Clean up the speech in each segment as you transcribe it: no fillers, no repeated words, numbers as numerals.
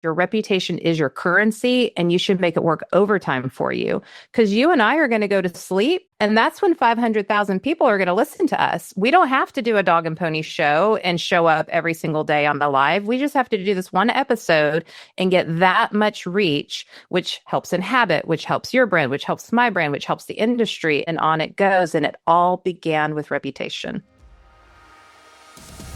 Your reputation is your currency, and you should make it work overtime for you. Because you and I are going to go to sleep, and that's when 500,000 people are going to listen to us. We don't have to do a dog and pony show and show up every single day on the live. We just have to do this one episode and get that much reach, which helps in habit, which helps your brand, which helps my brand, which helps the industry, and on it goes. And it all began with reputation.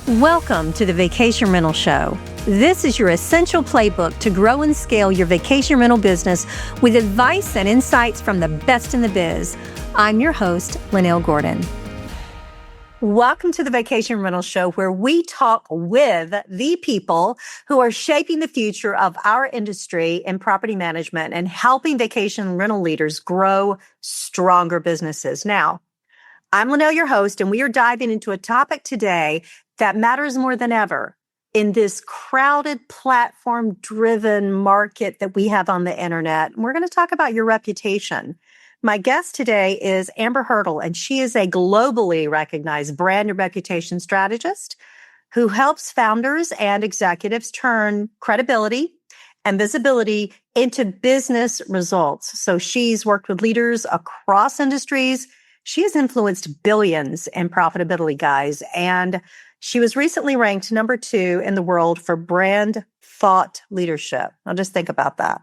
Welcome to the Vacation Rental Show. This is your essential playbook to grow and scale your vacation rental business with advice and insights from the best in the biz. I'm your host, Lynell Gordon. Welcome to the Vacation Rental Show, where we talk with the people who are shaping the future of our industry in property management and helping vacation rental leaders grow stronger businesses. Now, I'm Lynell, your host, and we are diving into a topic today that matters more than ever in this crowded, platform-driven market that we have on the internet. And we're going to talk about your reputation. My guest today is Erickson-Hurdle, and she is a globally recognized brand and reputation strategist who helps founders and executives turn credibility and visibility into business results. So she's worked with leaders across industries. She has influenced billions in profitability, guys, and she was recently ranked number 2 in the world for brand thought leadership. Now just think about that.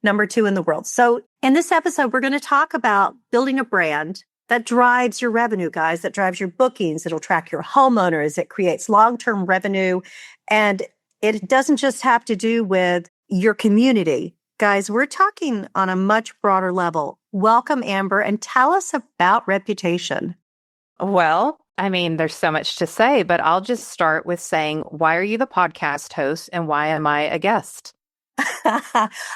Number 2 in the world. So in this episode, we're going to talk about building a brand that drives your revenue, guys, that drives your bookings. It'll track your homeowners. It creates long-term revenue. And it doesn't just have to do with your community. Guys, we're talking on a much broader level. Welcome, Amber, and tell us about reputation. Well, there's so much to say, but I'll just start with saying, why are you the podcast host and why am I a guest?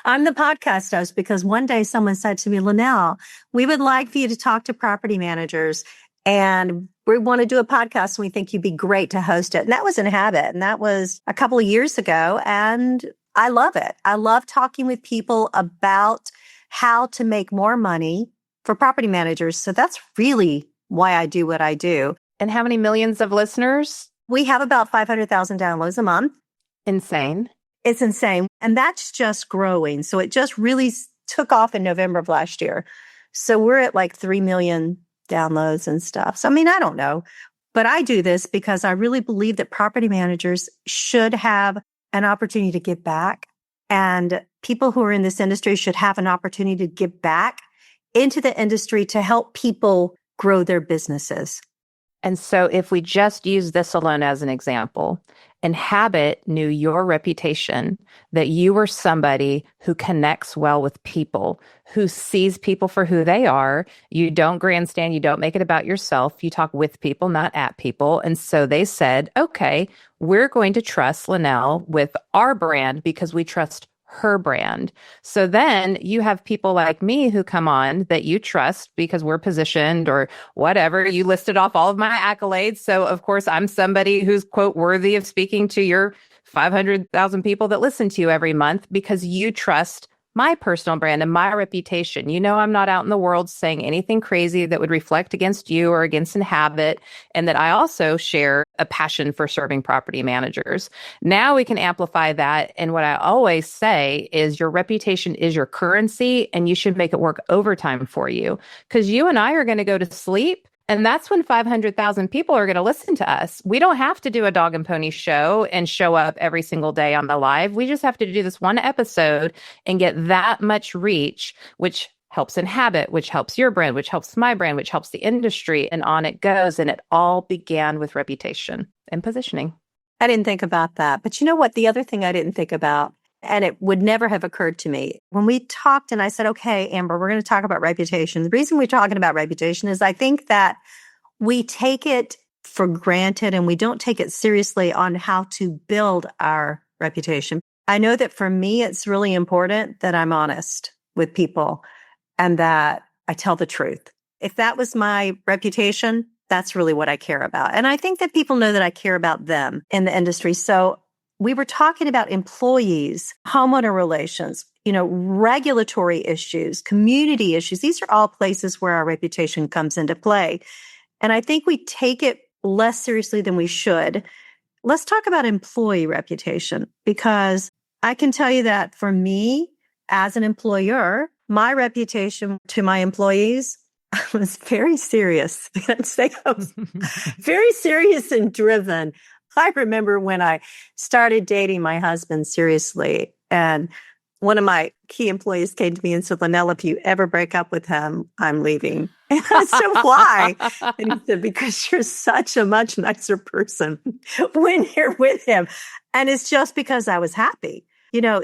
I'm the podcast host because one day someone said to me, Lynell, we would like for you to talk to property managers and we want to do a podcast and we think you'd be great to host it. And that was in habit. And that was a couple of years ago. And I love it. I love talking with people about how to make more money for property managers. So that's really why I do what I do. And how many millions of listeners? We have about 500,000 downloads a month. Insane. It's insane. And that's just growing. So it just really took off in November of last year. So we're at like 3 million downloads and stuff. So, I don't know. But I do this because I really believe that property managers should have an opportunity to give back. And people who are in this industry should have an opportunity to give back into the industry to help people grow their businesses. And so if we just use this alone as an example, and Habit knew your reputation, that you were somebody who connects well with people, who sees people for who they are. You don't grandstand, you don't make it about yourself. You talk with people, not at people. And so they said, okay, we're going to trust Lynell with our brand because we trust her brand. So then you have people like me who come on that you trust because we're positioned or whatever. You listed off all of my accolades. So of course I'm somebody who's, quote, worthy of speaking to your 500,000 people that listen to you every month because you trust my personal brand and my reputation. You know, I'm not out in the world saying anything crazy that would reflect against you or against Inhabit, and that I also share a passion for serving property managers. Now we can amplify that. And what I always say is your reputation is your currency, and you should make it work overtime for you because you and I are going to go to sleep. And that's when 500,000 people are going to listen to us. We don't have to do a dog and pony show and show up every single day on the live. We just have to do this one episode and get that much reach, which helps in habit, which helps your brand, which helps my brand, which helps the industry, and on it goes. And it all began with reputation and positioning. I didn't think about that. But you know what? The other thing I didn't think about, and it would never have occurred to me, when we talked and I said, okay, Amber, we're going to talk about reputation. The reason we're talking about reputation is I think that we take it for granted and we don't take it seriously on how to build our reputation. I know that for me, it's really important that I'm honest with people and that I tell the truth. If that was my reputation, that's really what I care about. And I think that people know that I care about them in the industry. So we were talking about employees, homeowner relations, regulatory issues, community issues. These are all places where our reputation comes into play. And I think we take it less seriously than we should. Let's talk about employee reputation, because I can tell you that for me, as an employer, my reputation to my employees was very serious. I'd say I was very serious and driven. I remember when I started dating my husband seriously, and one of my key employees came to me and said, Lynell, if you ever break up with him, I'm leaving. And I said, why? And he said, because you're such a much nicer person when you're with him. And it's just because I was happy.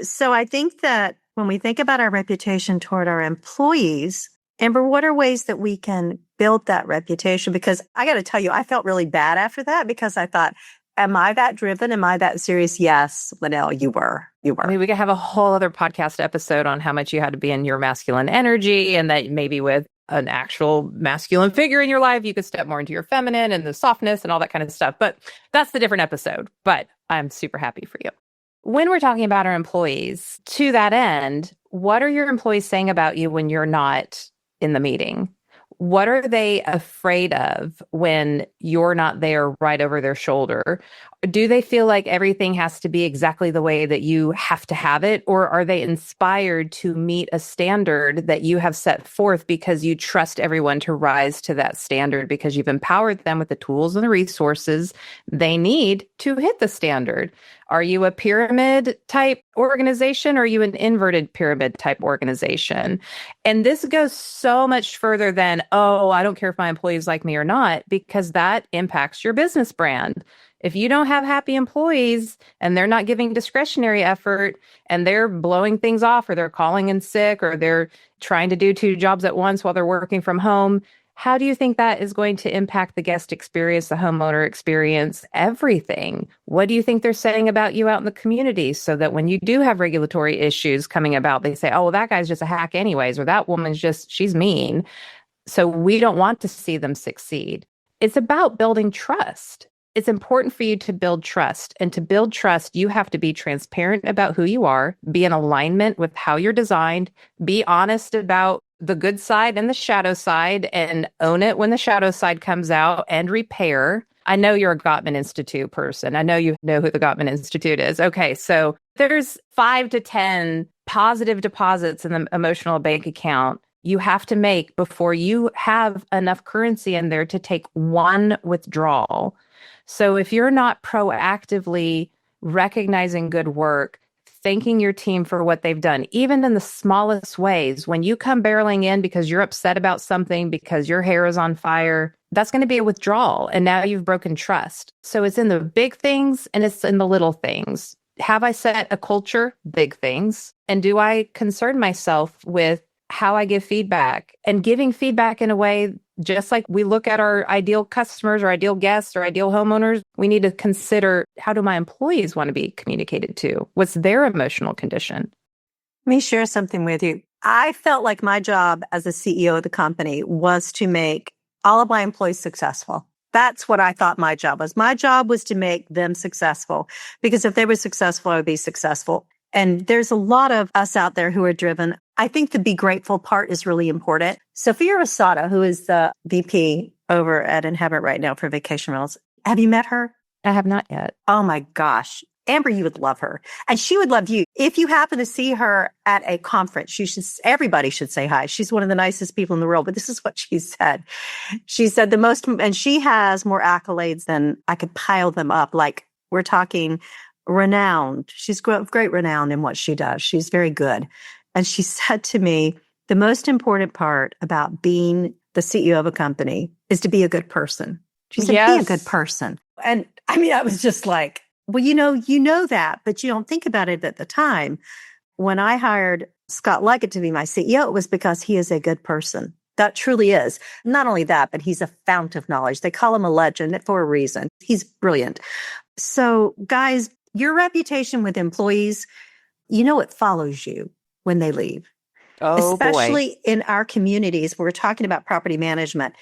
So I think that when we think about our reputation toward our employees, Amber, what are ways that we can build that reputation? Because I got to tell you, I felt really bad after that because I thought, am I that driven? Am I that serious? Yes, Lynell, you were. I mean, we could have a whole other podcast episode on how much you had to be in your masculine energy, and that maybe with an actual masculine figure in your life, you could step more into your feminine and the softness and all that kind of stuff. But that's the different episode. But I'm super happy for you. When we're talking about our employees, to that end, what are your employees saying about you when you're not in the meeting? What are they afraid of when you're not there right over their shoulder? Do they feel like everything has to be exactly the way that you have to have it? Or are they inspired to meet a standard that you have set forth because you trust everyone to rise to that standard because you've empowered them with the tools and the resources they need to hit the standard? Are you a pyramid type organization or are you an inverted pyramid type organization? And this goes so much further than, oh, I don't care if my employees like me or not, because that impacts your business brand. If you don't have happy employees and they're not giving discretionary effort and they're blowing things off or they're calling in sick or they're trying to do 2 jobs at once while they're working from home, how do you think that is going to impact the guest experience, the homeowner experience, everything? What do you think they're saying about you out in the community so that when you do have regulatory issues coming about, they say, oh, well, that guy's just a hack anyways, or that woman's just, she's mean. So we don't want to see them succeed. It's about building trust. It's important for you to build trust. And to build trust, you have to be transparent about who you are, be in alignment with how you're designed, be honest about the good side and the shadow side, and own it when the shadow side comes out and repair. I know you're a Gottman Institute person. I know you know who the Gottman Institute is. Okay, so there's 5 to 10 positive deposits in the emotional bank account you have to make before you have enough currency in there to take one withdrawal. So if you're not proactively recognizing good work, thanking your team for what they've done, even in the smallest ways, when you come barreling in because you're upset about something, because your hair is on fire, that's going to be a withdrawal. And now you've broken trust. So it's in the big things and it's in the little things. Have I set a culture? Big things. And do I concern myself with how I give feedback, and giving feedback in a way, just like we look at our ideal customers or ideal guests or ideal homeowners, we need to consider, how do my employees want to be communicated to? What's their emotional condition? Let me share something with you. I felt like my job as the CEO of the company was to make all of my employees successful. That's what I thought my job was. My job was to make them successful, because if they were successful, I would be successful. And there's a lot of us out there who are driven. I think the be grateful part is really important. Sophia Rosado, who is the VP over at Inhabit right now for vacation rentals, have you met her? I have not yet. Oh my gosh. Amber, you would love her. And she would love you. If you happen to see her at a conference, everybody should say hi. She's one of the nicest people in the world. But this is what she said. She said and she has more accolades than I could pile them up. Like, we're talking renowned. She's great renown in what she does. She's very good. And she said to me, the most important part about being the CEO of a company is to be a good person. She said, Be a good person. And I mean, I was just like, well, you know that, but you don't think about it at the time. When I hired Scott Leggett to be my CEO, it was because he is a good person. That truly is. Not only that, but he's a fount of knowledge. They call him a legend for a reason. He's brilliant. So guys, your reputation with employees, it follows you when they leave. Oh, especially in our communities, we're talking about property management.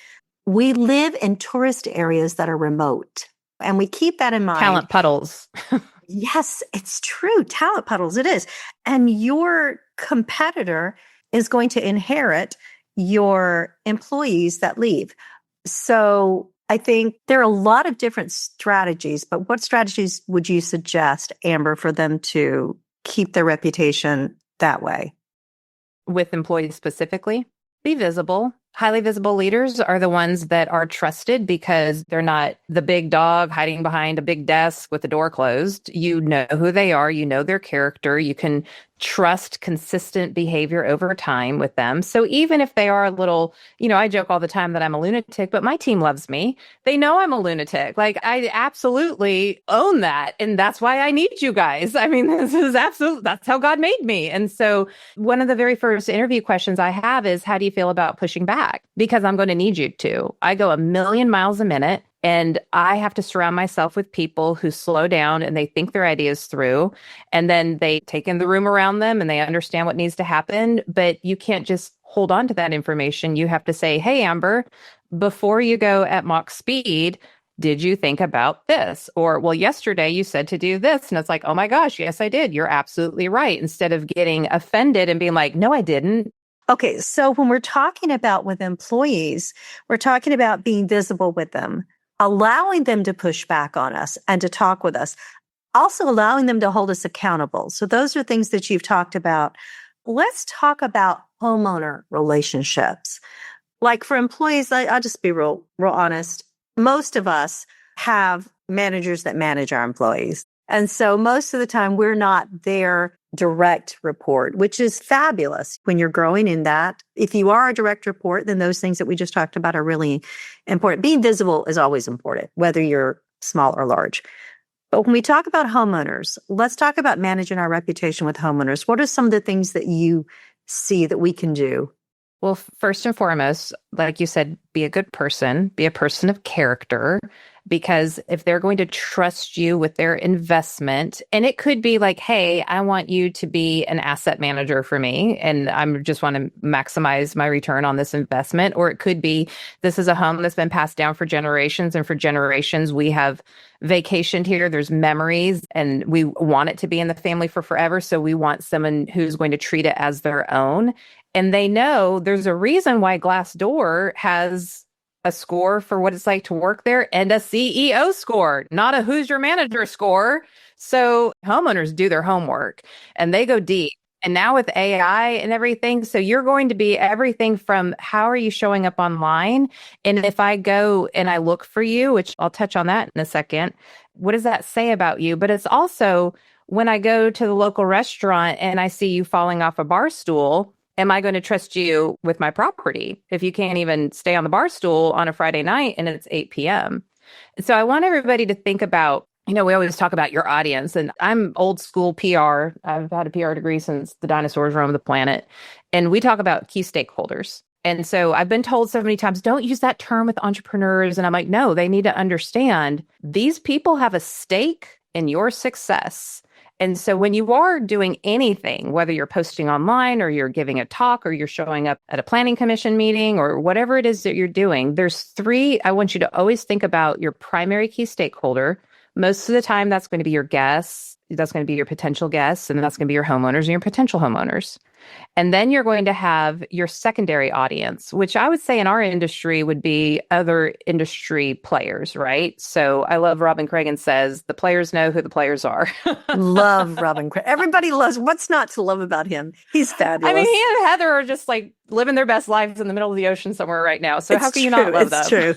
We live in tourist areas that are remote, and we keep that in mind. Talent puddles. Yes, it's true. Talent puddles, it is. And your competitor is going to inherit your employees that leave. So I think there are a lot of different strategies, but what strategies would you suggest, Amber, for them to keep their reputation that way? With employees specifically, be visible. Highly visible leaders are the ones that are trusted because they're not the big dog hiding behind a big desk with the door closed. You know who they are. You know their character. You can trust consistent behavior over time with them. So even if they are a little, I joke all the time that I'm a lunatic, but my team loves me. They know I'm a lunatic. Like, I absolutely own that. And that's why I need you guys. I mean, that's how God made me. And so one of the very first interview questions I have is, how do you feel about pushing back? Because I'm going to need you to. I go a million miles a minute. And I have to surround myself with people who slow down and they think their ideas through. And then they take in the room around them and they understand what needs to happen. But you can't just hold on to that information. You have to say, hey, Amber, before you go at Mach speed, did you think about this? Or, well, yesterday you said to do this. And it's like, oh my gosh, yes, I did. You're absolutely right. Instead of getting offended and being like, no, I didn't. Okay. So when we're talking about with employees, we're talking about being visible with them, allowing them to push back on us and to talk with us, also allowing them to hold us accountable. So those are things that you've talked about. Let's talk about homeowner relationships. Like for employees, I'll just be real honest. Most of us have managers that manage our employees. And so most of the time we're not their direct report, which is fabulous when you're growing in that. If you are a direct report, then those things that we just talked about are really important. Being visible is always important, whether you're small or large. But when we talk about homeowners, let's talk about managing our reputation with homeowners. What are some of the things that you see that we can do? Well, first and foremost, like you said, be a good person, be a person of character, because if they're going to trust you with their investment, and it could be like, hey, I want you to be an asset manager for me, and I just want to maximize my return on this investment. Or it could be, this is a home that's been passed down for generations, and for generations, we have vacationed here. There's memories, and we want it to be in the family for forever. So we want someone who's going to treat it as their own. And they know there's a reason why Glassdoor has a score for what it's like to work there and a CEO score, not a who's your manager score. So homeowners do their homework and they go deep. And now with AI and everything, so you're going to be everything from how are you showing up online? And if I go and I look for you, which I'll touch on that in a second, what does that say about you? But it's also when I go to the local restaurant and I see you falling off a bar stool, am I going to trust you with my property if you can't even stay on the bar stool on a Friday night and it's 8 p.m.? So I want everybody to think about, we always talk about your audience, and I'm old school PR. I've had a PR degree since the dinosaurs roamed the planet. And we talk about key stakeholders. And so I've been told so many times, don't use that term with entrepreneurs. And I'm like, no, they need to understand these people have a stake in your success. And so when you are doing anything, whether you're posting online or you're giving a talk or you're showing up at a planning commission meeting or whatever it is that you're doing, there's three. I want you to always think about your primary key stakeholder. Most of the time, that's going to be your guests. That's going to be your potential guests, and that's going to be your homeowners and your potential homeowners. And then you're going to have your secondary audience, which I would say in our industry would be other industry players, right? So I love Robin Cragen says, the players know who the players are. Love Robin Cragen. Everybody loves, what's not to love about him? He's fabulous. I mean, he and Heather are just like living their best lives in the middle of the ocean somewhere right now. So how can you not love them? It's true.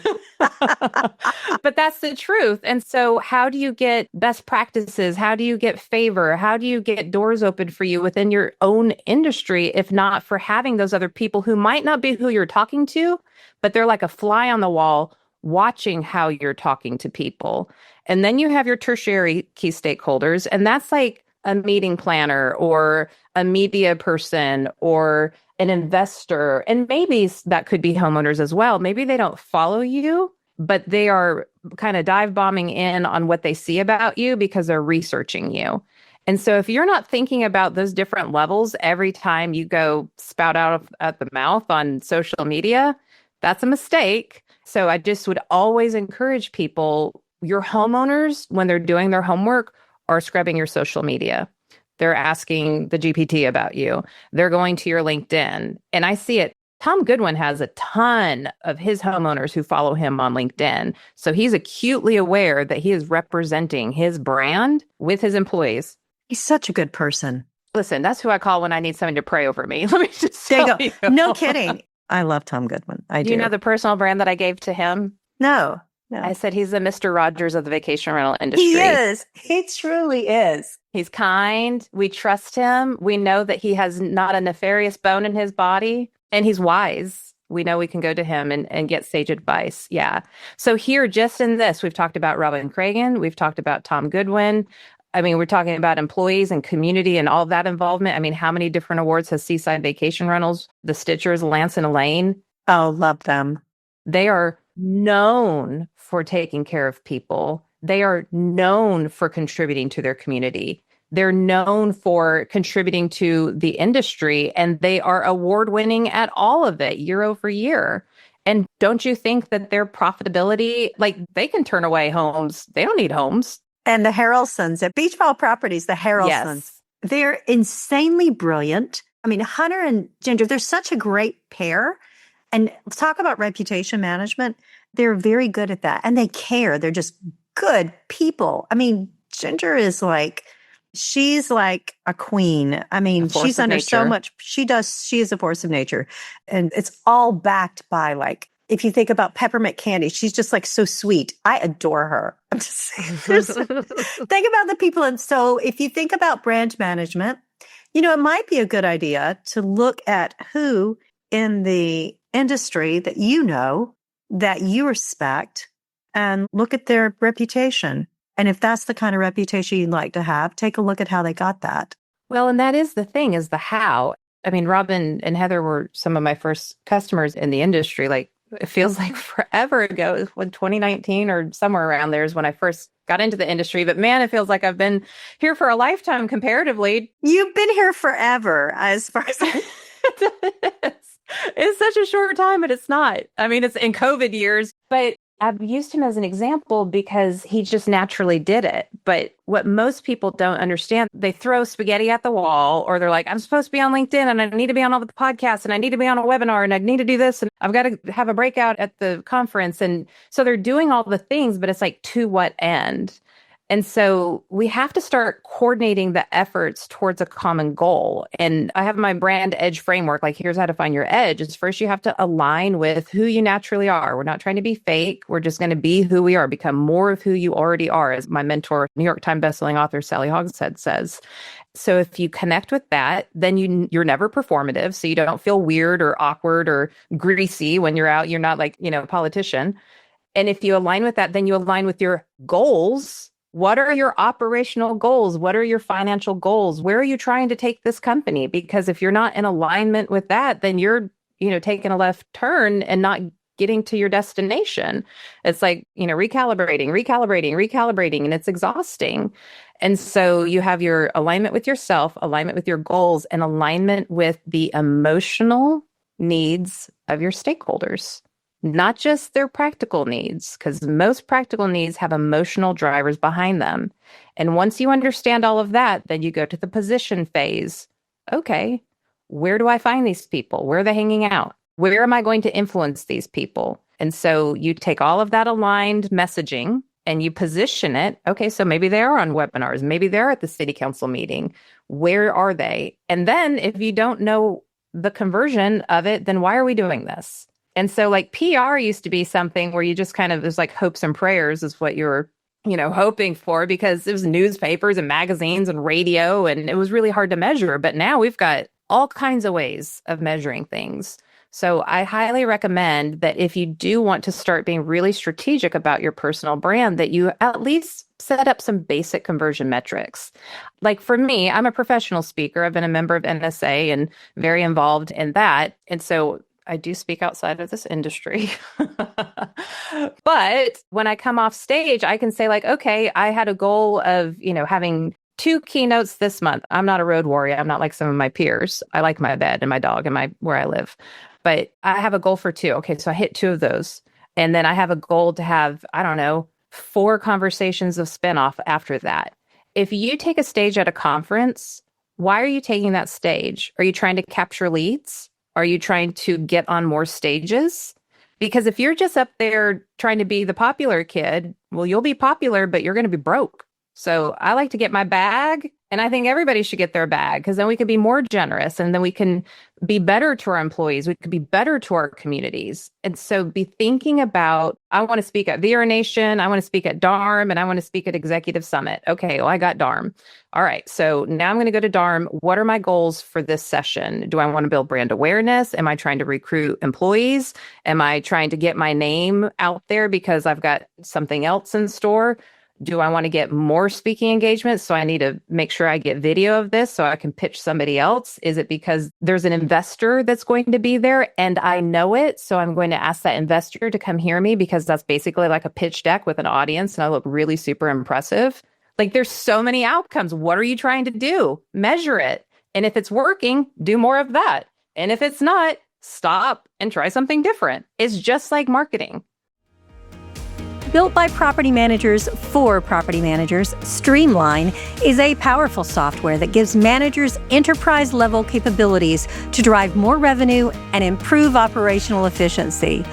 But that's the truth. And so how do you get best practices? How do you get favor? How do you get doors open for you within your own industry, if not for having those other people who might not be who you're talking to, but they're like a fly on the wall watching how you're talking to people? And then you have your tertiary key stakeholders, and that's like a meeting planner or a media person or an investor. And maybe that could be homeowners as well. Maybe they don't follow you, but they are kind of dive bombing in on what they see about you because they're researching you. And so if you're not thinking about those different levels every time you go spout out at the mouth on social media, that's a mistake. So I just would always encourage people, your homeowners, when they're doing their homework, are scrubbing your social media. They're asking the GPT about you. They're going to your LinkedIn. And I see it. Tom Goodwin has a ton of his homeowners who follow him on LinkedIn. So he's acutely aware that he is representing his brand with his employees. He's such a good person. Listen, that's who I call when I need somebody to pray over me. Let me just There you tell go. you. No kidding. I love Tom Goodwin. I Do do. you know the personal brand that I gave to him? No, I no. said he's the Mr. Rogers of the vacation rental He industry. is. He truly is. He's kind. We trust him. We know that he has not a nefarious bone in his body, and he's wise. We know we can go to him and get sage advice. Yeah. So here, just in this, we've talked about Robin Cragen. We've talked about Tom Goodwin. I mean, we're talking about employees and community and all of that involvement. I mean, how many different awards has Seaside Vacation Rentals, the Stitchers, Lance and Elaine? Oh, love them. They are known for taking care of people. They are known for contributing to their community. They're known for contributing to the industry, and they are award winning at all of it year over year. And don't you think that their profitability, like they can turn away homes? They don't need homes. And the Harrelsons at Beachball Properties, the Harrelsons, Yes. they're insanely brilliant. I mean, Hunter and Ginger, they're such a great pair. And talk about reputation management. They're very good at that. And they care. They're just good people. I mean, Ginger is she's like a queen. I mean, she's under so much. She is a force of nature. And it's all backed by if you think about peppermint candy, she's just so sweet. I adore her. I'm just saying. Think about the people. And so if you think about brand management, it might be a good idea to look at who in the industry that that you respect and look at their reputation. And if that's the kind of reputation you'd like to have, take a look at how they got that. Well, and that is the thing, is the how. I mean, Robin and Heather were some of my first customers in the industry. It feels like forever ago, when 2019 or somewhere around there is when I first got into the industry. But man, it feels like I've been here for a lifetime comparatively. You've been here forever, as far as It's such a short time, but it's not. I mean, it's in COVID years, but I've used him as an example because he just naturally did it. But what most people don't understand, they throw spaghetti at the wall, or they're like, I'm supposed to be on LinkedIn and I need to be on all the podcasts and I need to be on a webinar and I need to do this and I've got to have a breakout at the conference. And so they're doing all the things, but it's to what end? And so we have to start coordinating the efforts towards a common goal. And I have my BrandEdge framework. Here's how to find your edge. Is first you have to align with who you naturally are. We're not trying to be fake. We're just going to be who we are, become more of who you already are, as my mentor, New York Times bestselling author Sally Hogshead says. So if you connect with that, then you're never performative. So you don't feel weird or awkward or greasy when you're out. You're not a politician. And if you align with that, then you align with your goals. What are your operational goals? What are your financial goals? Where are you trying to take this company? Because if you're not in alignment with that, then you're, taking a left turn and not getting to your destination. It's recalibrating, and it's exhausting. And so you have your alignment with yourself, alignment with your goals, and alignment with the emotional needs of your stakeholders. Not just their practical needs, because most practical needs have emotional drivers behind them. And once you understand all of that, then you go to the position phase. Okay, where do I find these people? Where are they hanging out? Where am I going to influence these people? And so you take all of that aligned messaging and you position it. Okay, so maybe they are on webinars. Maybe they're at the city council meeting. Where are they? And then if you don't know the conversion of it, then why are we doing this? And so PR used to be something where you just kind of, there's hopes and prayers is what you're, hoping for, because it was newspapers and magazines and radio, and it was really hard to measure. But now we've got all kinds of ways of measuring things. So I highly recommend that if you do want to start being really strategic about your personal brand, that you at least set up some basic conversion metrics. For me, I'm a professional speaker. I've been a member of NSA and very involved in that. And so I do speak outside of this industry. But when I come off stage, I can say okay, I had a goal of, having 2 keynotes this month. I'm not a road warrior. I'm not like some of my peers. I like my bed and my dog and where I live. But I have a goal for 2. Okay, so I hit 2 of those. And then I have a goal to have, 4 conversations of spinoff after that. If you take a stage at a conference, why are you taking that stage? Are you trying to capture leads? Are you trying to get on more stages? Because if you're just up there trying to be the popular kid, well, you'll be popular, but you're going to be broke. So I like to get my bag, and I think everybody should get their bag because then we could be more generous and then we can be better to our employees. We could be better to our communities. And so be thinking about, I want to speak at VR Nation, I want to speak at DARM, and I want to speak at Executive Summit. Okay, well, I got DARM. All right, so now I'm going to go to DARM. What are my goals for this session? Do I want to build brand awareness? Am I trying to recruit employees? Am I trying to get my name out there because I've got something else in store? Do I want to get more speaking engagements? So I need to make sure I get video of this so I can pitch somebody else. Is it because there's an investor that's going to be there and I know it? So I'm going to ask that investor to come hear me because that's basically like a pitch deck with an audience and I look really super impressive. Like there's so many outcomes. What are you trying to do? Measure it. And if it's working, do more of that. And if it's not, stop and try something different. It's just like marketing. Built by property managers for property managers, Streamline is a powerful software that gives managers enterprise-level capabilities to drive more revenue and improve operational efficiency.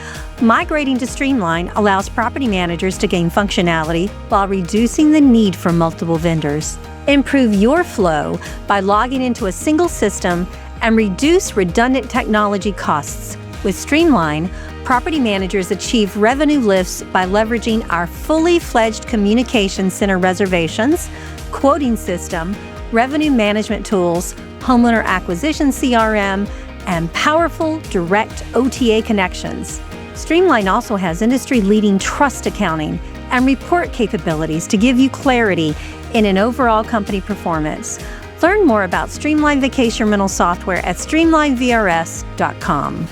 Migrating to Streamline allows property managers to gain functionality while reducing the need for multiple vendors. Improve your flow by logging into a single system and reduce redundant technology costs. With Streamline, property managers achieve revenue lifts by leveraging our fully fledged communication center reservations, quoting system, revenue management tools, homeowner acquisition CRM, and powerful direct OTA connections. Streamline also has industry-leading trust accounting and report capabilities to give you clarity in an overall company performance. Learn more about Streamline Vacation Rental software at streamlinevrs.com.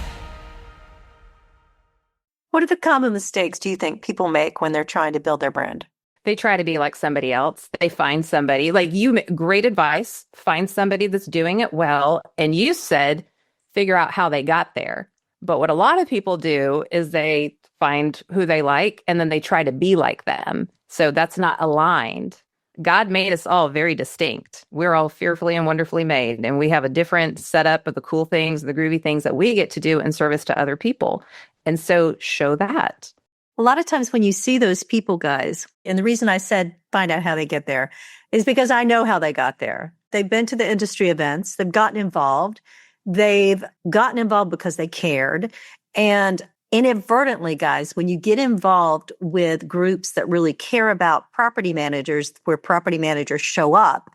What are the common mistakes do you think people make when they're trying to build their brand? They try to be like somebody else. They find somebody like you. Great advice. Find somebody that's doing it well. And you said, figure out how they got there. But what a lot of people do is they find who they like and then they try to be like them. So that's not aligned. God made us all very distinct. We're all fearfully and wonderfully made. And we have a different setup of the cool things, the groovy things that we get to do in service to other people. And so show that. A lot of times when you see those people, guys, and the reason I said find out how they get there is because I know how they got there. They've been to the industry events. They've gotten involved. They've gotten involved because they cared. And inadvertently, guys, when you get involved with groups that really care about property managers, where property managers show up,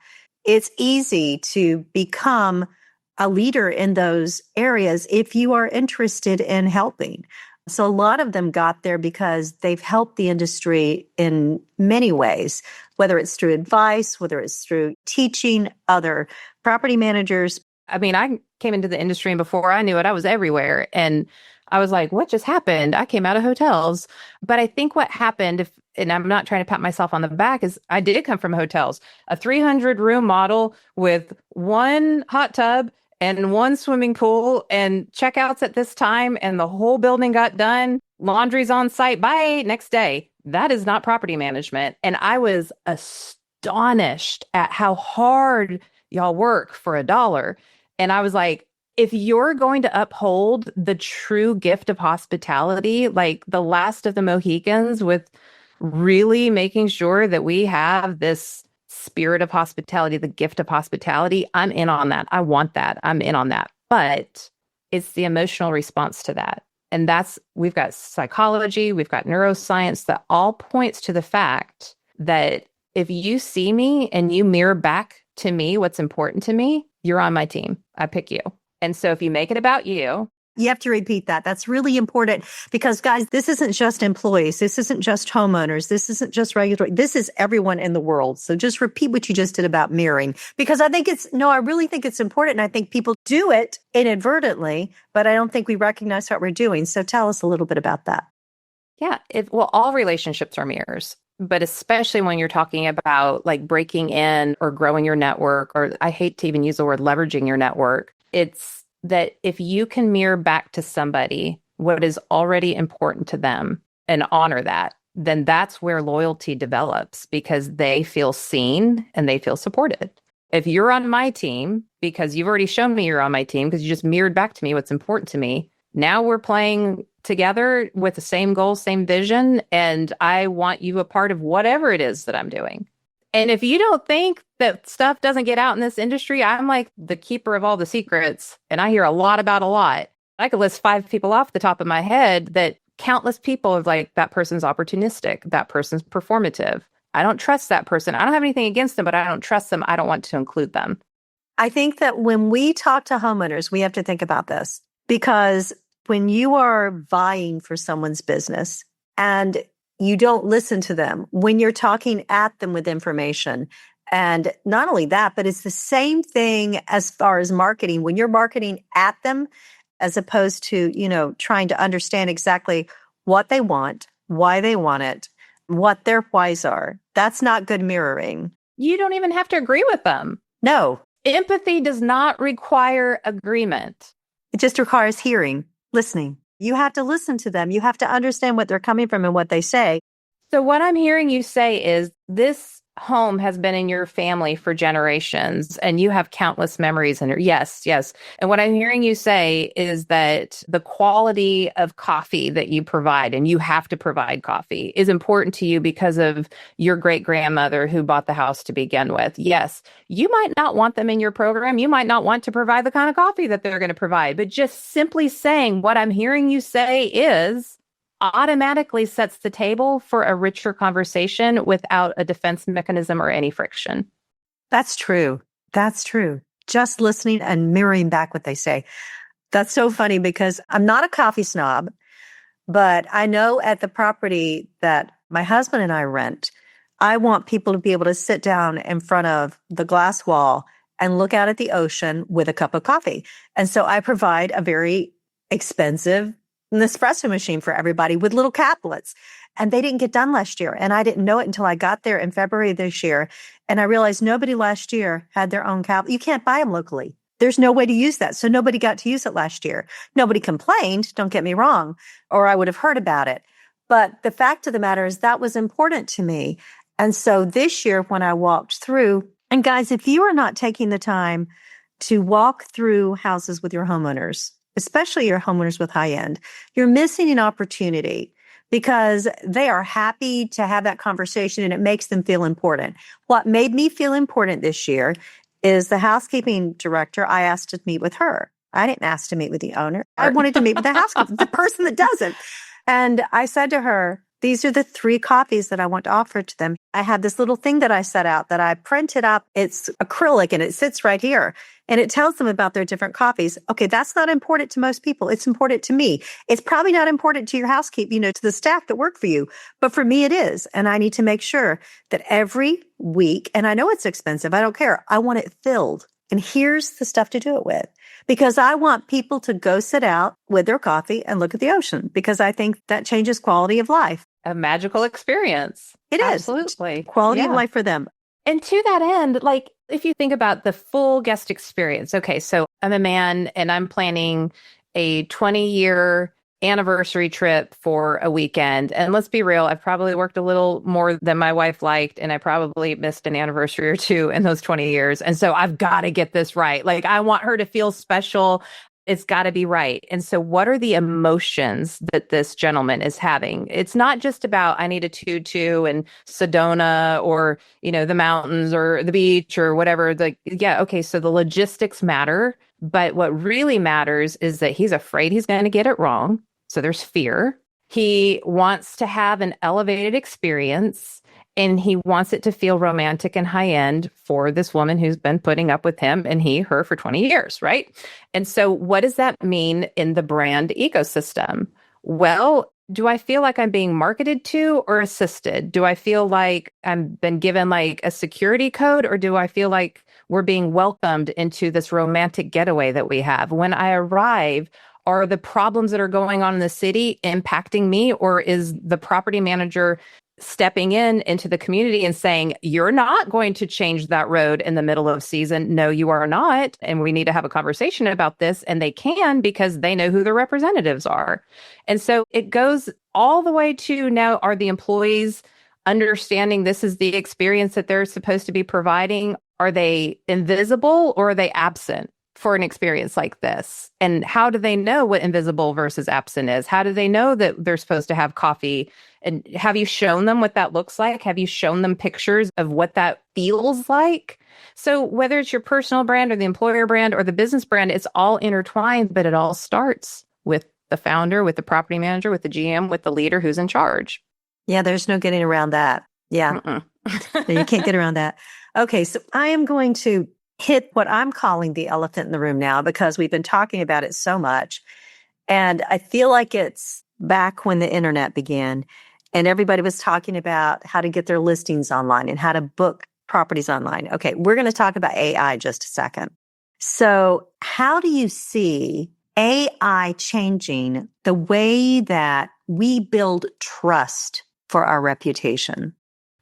it's easy to become a leader in those areas if you are interested in helping. So a lot of them got there because they've helped the industry in many ways, whether it's through advice, whether it's through teaching other property managers. I mean, I came into the industry and before I knew it, I was everywhere. And I was like, what just happened? I came out of hotels. But I think what happened, and I'm not trying to pat myself on the back, is I did come from hotels, a 300-room model with one hot tub and one swimming pool and checkouts at this time. And the whole building got done. Laundry's on site. Bye. Next day. That is not property management. And I was astonished at how hard y'all work for $1. And I was like, if you're going to uphold the true gift of hospitality, like the last of the Mohicans, with really making sure that we have this spirit of hospitality, the gift of hospitality, I'm in on that. I want that. I'm in on that. But it's the emotional response to that. And we've got psychology, we've got neuroscience that all points to the fact that if you see me and you mirror back to me what's important to me, you're on my team. I pick you. And so if you make it about you, you have to repeat that. That's really important because, guys, this isn't just employees. This isn't just homeowners. This isn't just regulatory. This is everyone in the world. So just repeat what you just did about mirroring because I really think it's important. And I think people do it inadvertently, but I don't think we recognize what we're doing. So tell us a little bit about that. Yeah. All relationships are mirrors, but especially when you're talking about like breaking in or growing your network, or I hate to even use the word leveraging your network. It's that if you can mirror back to somebody what is already important to them and honor that, then that's where loyalty develops because they feel seen and they feel supported. If you're on my team, because you've already shown me you're on my team, because you just mirrored back to me what's important to me, now we're playing together with the same goal, same vision, and I want you a part of whatever it is that I'm doing. And if you don't think that stuff doesn't get out in this industry, I'm like the keeper of all the secrets. And I hear a lot about a lot. I could list 5 people off the top of my head that countless people are like, that person's opportunistic, that person's performative. I don't trust that person. I don't have anything against them, but I don't trust them. I don't want to include them. I think that when we talk to homeowners, we have to think about this, because when you are vying for someone's business and you don't listen to them, when you're talking at them with information, and not only that, but it's the same thing as far as marketing. When you're marketing at them, as opposed to, trying to understand exactly what they want, why they want it, what their whys are, that's not good mirroring. You don't even have to agree with them. No. Empathy does not require agreement. It just requires hearing, listening. You have to listen to them. You have to understand what they're coming from and what they say. So what I'm hearing you say is this home has been in your family for generations and you have countless memories in it. Yes, yes. And what I'm hearing you say is that the quality of coffee that you provide, and you have to provide coffee, is important to you because of your great-grandmother who bought the house to begin with. Yes, you might not want them in your program. You might not want to provide the kind of coffee that they're going to provide, but just simply saying what I'm hearing you say is automatically sets the table for a richer conversation without a defense mechanism or any friction. That's true. That's true. Just listening and mirroring back what they say. That's so funny because I'm not a coffee snob, but I know at the property that my husband and I rent, I want people to be able to sit down in front of the glass wall and look out at the ocean with a cup of coffee. And so I provide a very expensive Nespresso machine for everybody with little caplets. And they didn't get done last year. And I didn't know it until I got there in February of this year. And I realized nobody last year had their own cap. You can't buy them locally. There's no way to use that. So nobody got to use it last year. Nobody complained, don't get me wrong, or I would have heard about it. But the fact of the matter is that was important to me. And so this year when I walked through, and guys, if you are not taking the time to walk through houses with your homeowners, especially your homeowners with high end, you're missing an opportunity because they are happy to have that conversation and it makes them feel important. What made me feel important this year is the housekeeping director. I asked to meet with her. I didn't ask to meet with the owner. I wanted to meet with the housekeeper, the person that does it. And I said to her, these are the 3 coffees that I want to offer to them. I have this little thing that I set out that I printed up. It's acrylic and it sits right here. And it tells them about their different coffees. Okay, that's not important to most people. It's important to me. It's probably not important to your housekeeping, to the staff that work for you. But for me, it is. And I need to make sure that every week, and I know it's expensive, I don't care. I want it filled. And here's the stuff to do it with. Because I want people to go sit out with their coffee and look at the ocean, because I think that changes quality of life. A magical experience. It is. Absolutely. Quality of life for them. And to that end, like if you think about the full guest experience, okay, so I'm a man and I'm planning a 20-year anniversary trip for a weekend. And let's be real, I've probably worked a little more than my wife liked, and I probably missed an anniversary or 2 in those 20 years. And so I've got to get this right. Like I want her to feel special. It's got to be right. And so what are the emotions that this gentleman is having? It's not just about, I need a tutu and Sedona or, the mountains or the beach or whatever. Okay, so the logistics matter. But what really matters is that he's afraid he's going to get it wrong. So there's fear. He wants to have an elevated experience. And he wants it to feel romantic and high end for this woman who's been putting up with him and her for 20 years, right? And so what does that mean in the brand ecosystem? Well, do I feel like I'm being marketed to or assisted? Do I feel like I've been given like a security code, or do I feel like we're being welcomed into this romantic getaway that we have? When I arrive, are the problems that are going on in the city impacting me, or is the property manager stepping into the community and saying, you're not going to change that road in the middle of season? No, you are not. And we need to have a conversation about this. And they can, because they know who the representatives are. And so it goes all the way to now, are the employees understanding this is the experience that they're supposed to be providing? Are they invisible or are they absent? for an experience like this? And how do they know what invisible versus absent is? How do they know that they're supposed to have coffee? And have you shown them what that looks like? Have you shown them pictures of what that feels like? So whether it's your personal brand or the employer brand or the business brand, it's all intertwined, but it all starts with the founder, with the property manager, with the GM, with the leader who's in charge. Yeah, there's no getting around that. Yeah, no, you can't get around that. Okay, so I am going to hit what I'm calling the elephant in the room now because we've been talking about it so much. And I feel like it's back when the internet began and everybody was talking about how to get their listings online and how to book properties online. Okay, we're going to talk about AI just a second. So how do you see AI changing the way that we build trust for our reputation?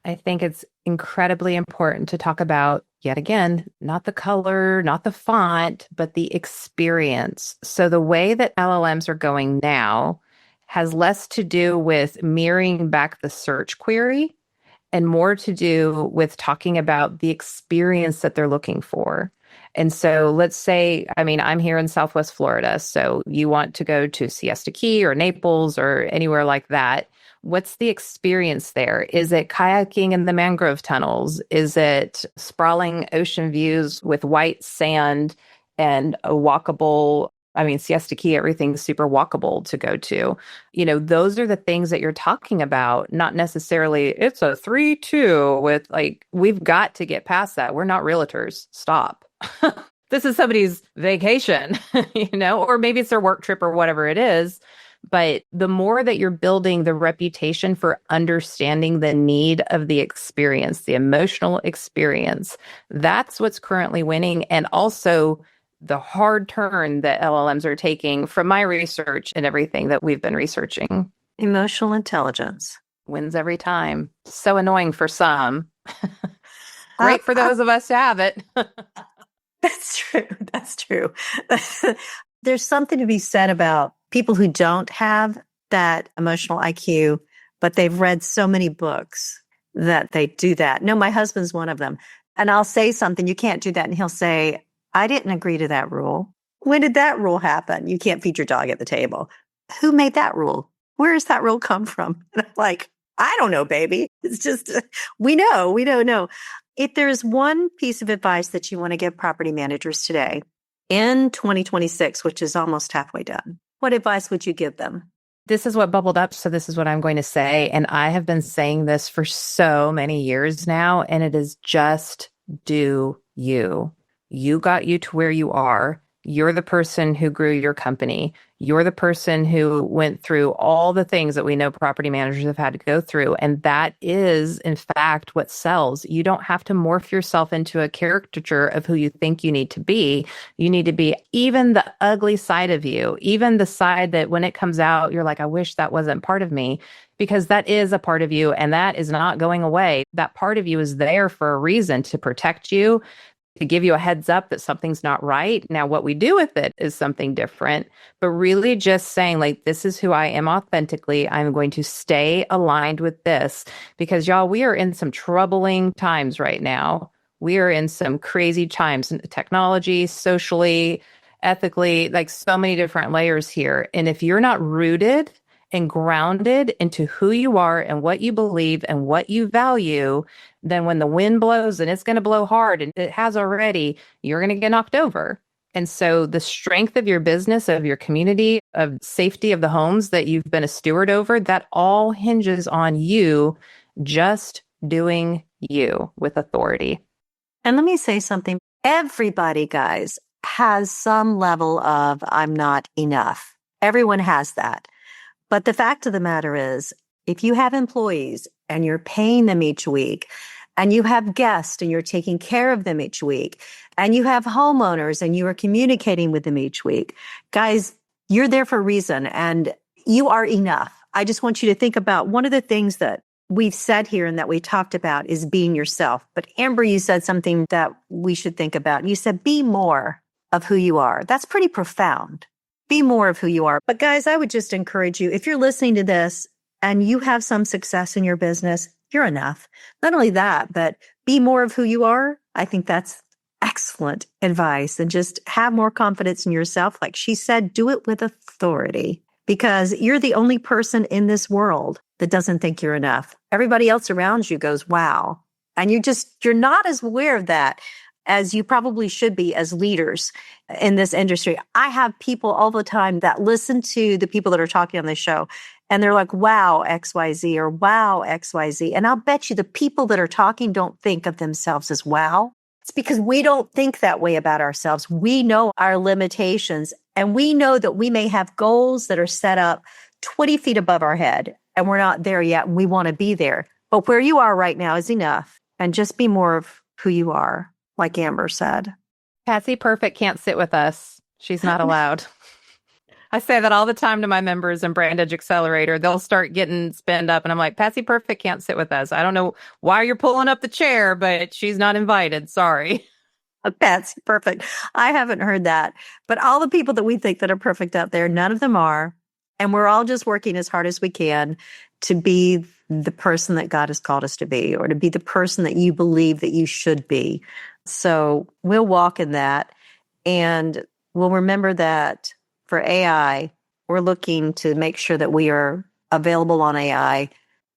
I think it's incredibly important to talk about, yet again, not the color, not the font, but the experience. So the way that LLMs are going now has less to do with mirroring back the search query and more to do with talking about the experience that they're looking for. And so let's say, I mean, I'm here in Southwest Florida, so you want to go to Siesta Key or Naples or anywhere like that. What's the experience there? Is it kayaking in the mangrove tunnels? Is it sprawling ocean views with white sand and a walkable, I mean, Siesta Key, everything's super walkable to go to. You know, those are the things that you're talking about, not necessarily it's a 3-2 with like, we've got to get past that. We're not realtors. Stop. This is somebody's vacation, you know, or maybe it's their work trip or whatever it is. But the more that you're building the reputation for understanding the need of the experience, the emotional experience, that's what's currently winning. And also the hard turn that LLMs are taking from my research and everything that we've been researching. Emotional intelligence Wins every time. So annoying for some. Great for those of us to have it. That's true. That's true. There's something to be said about people who don't have that emotional IQ, but they've read so many books that they do that. No, my husband's one of them. And I'll say something, you can't do that. And he'll say, I didn't agree to that rule. When did that rule happen? You can't feed your dog at the table. Who made that rule? Where does that rule come from? And I'm like, I don't know, baby. It's just, we don't know. If there's one piece of advice that you want to give property managers today in 2026, which is almost halfway done, what advice would you give them? This is what bubbled up. So this is what I'm going to say. And I have been saying this for so many years now, and it is just do you. You got you to where you are. You're the person who grew your company. You're the person who went through all the things that we know property managers have had to go through. And that is, in fact, what sells. You don't have to morph yourself into a caricature of who you think you need to be. You need to be even the ugly side of you, even the side that when it comes out, you're like, I wish that wasn't part of me, because that is a part of you and that is not going away. That part of you is there for a reason, to protect you, to give you a heads up that something's not right. Now, what we do with it is something different, but really just saying, like, this is who I am authentically. I'm going to stay aligned with this because, y'all, we are in some troubling times right now. We are in some crazy times in technology, socially, ethically, like so many different layers here. And if you're not rooted and grounded into who you are and what you believe and what you value, then when the wind blows, and it's going to blow hard, and it has already, you're going to get knocked over. And so the strength of your business, of your community, of safety of the homes that you've been a steward over, that all hinges on you just doing you with authority. And let me say something. Everybody, guys, has some level of I'm not enough. Everyone has that. But the fact of the matter is, if you have employees and you're paying them each week, and you have guests and you're taking care of them each week, and you have homeowners and you are communicating with them each week, guys, you're there for a reason and you are enough. I just want you to think about one of the things that we've said here and that we talked about is being yourself. But Amber, you said something that we should think about. You said, be more of who you are. That's pretty profound. Be more of who you are. But guys, I would just encourage you, if you're listening to this and you have some success in your business, you're enough. Not only that, but be more of who you are. I think that's excellent. excellent advice. And just have more confidence in yourself. Like she said, do it with authority because you're the only person in this world that doesn't think you're enough. Everybody else around you goes, wow. And you're not as aware of that as you probably should be as leaders in this industry. I have people all the time that listen to the people that are talking on this show and they're like, wow, XYZ or wow, XYZ. And I'll bet you the people that are talking don't think of themselves as wow. It's because we don't think that way about ourselves. We know our limitations and we know that we may have goals that are set up 20 feet above our head and we're not there yet and we want to be there. But where you are right now is enough. And just be more of who you are, like Amber said. Patsy Perfect can't sit with us. She's not allowed. I say that all the time to my members in BrandEdge Accelerator. They'll start getting spinned up and I'm like, Patsy Perfect can't sit with us. I don't know why you're pulling up the chair, but she's not invited. Sorry. Patsy Perfect. I haven't heard that. But all the people that we think that are perfect out there, none of them are. And we're all just working as hard as we can to be the person that God has called us to be, or to be the person that you believe that you should be. So we'll walk in that. And we'll remember that for AI, we're looking to make sure that we are available on AI.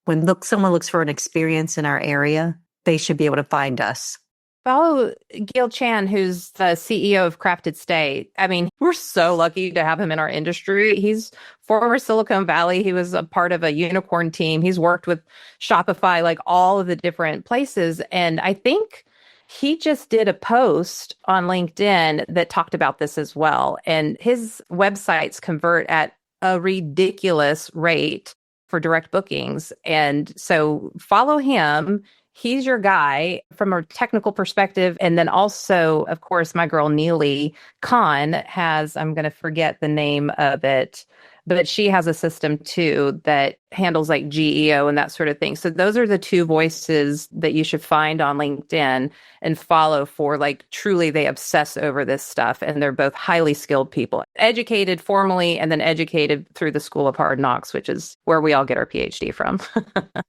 When someone looks for an experience in our area, they should be able to find us. Follow Gil Chan, who's the CEO of Crafted State. I mean, we're so lucky to have him in our industry. He's former Silicon Valley. He was a part of a unicorn team. He's worked with Shopify, like all of the different places. And I think he just did a post on LinkedIn that talked about this as well. And his websites convert at a ridiculous rate for direct bookings. And so follow him. He's your guy from a technical perspective. And then also, of course, my girl Neely Khan has, I'm going to forget the name of it, but she has a system too that handles like GEO and that sort of thing. So those are the two voices that you should find on LinkedIn and follow for like truly they obsess over this stuff. And they're both highly skilled people, educated formally and then educated through the School of Hard Knocks, which is where we all get our PhD from.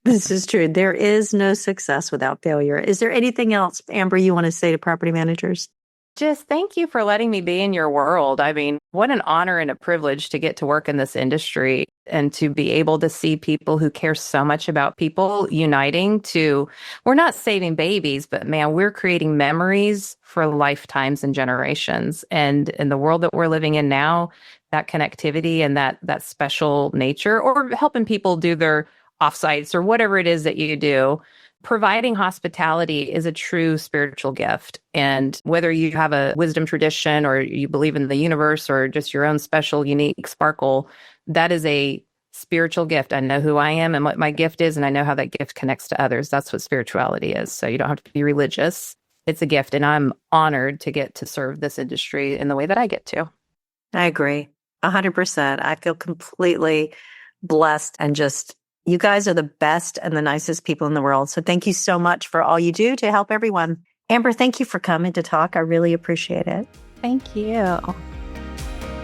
This is true. There is no success without failure. Is there anything else, Amber, you want to say to property managers? Just thank you for letting me be in your world. I mean, what an honor and a privilege to get to work in this industry and to be able to see people who care so much about people uniting to, we're not saving babies, but man, we're creating memories for lifetimes and generations. And in the world that we're living in now, that connectivity and that special nature, or helping people do their offsites or whatever it is that you do, providing hospitality is a true spiritual gift. And whether you have a wisdom tradition or you believe in the universe or just your own special, unique sparkle, that is a spiritual gift. I know who I am and what my gift is, and I know how that gift connects to others. That's what spirituality is. So you don't have to be religious. It's a gift. And I'm honored to get to serve this industry in the way that I get to. I agree. 100%. I feel completely blessed and just you guys are the best and the nicest people in the world. So thank you so much for all you do to help everyone. Amber, thank you for coming to talk. I really appreciate it. Thank you.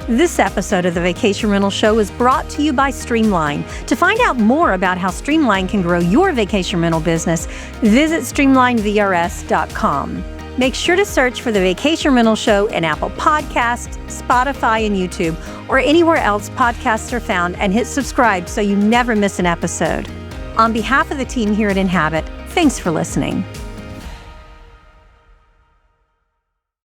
This episode of the Vacation Rental Show is brought to you by Streamline. To find out more about how Streamline can grow your vacation rental business, visit streamlinevrs.com. Make sure to search for the Vacation Rental Show in Apple Podcasts, Spotify, and YouTube, or anywhere else podcasts are found, and hit subscribe so you never miss an episode. On behalf of the team here at Inhabit, thanks for listening.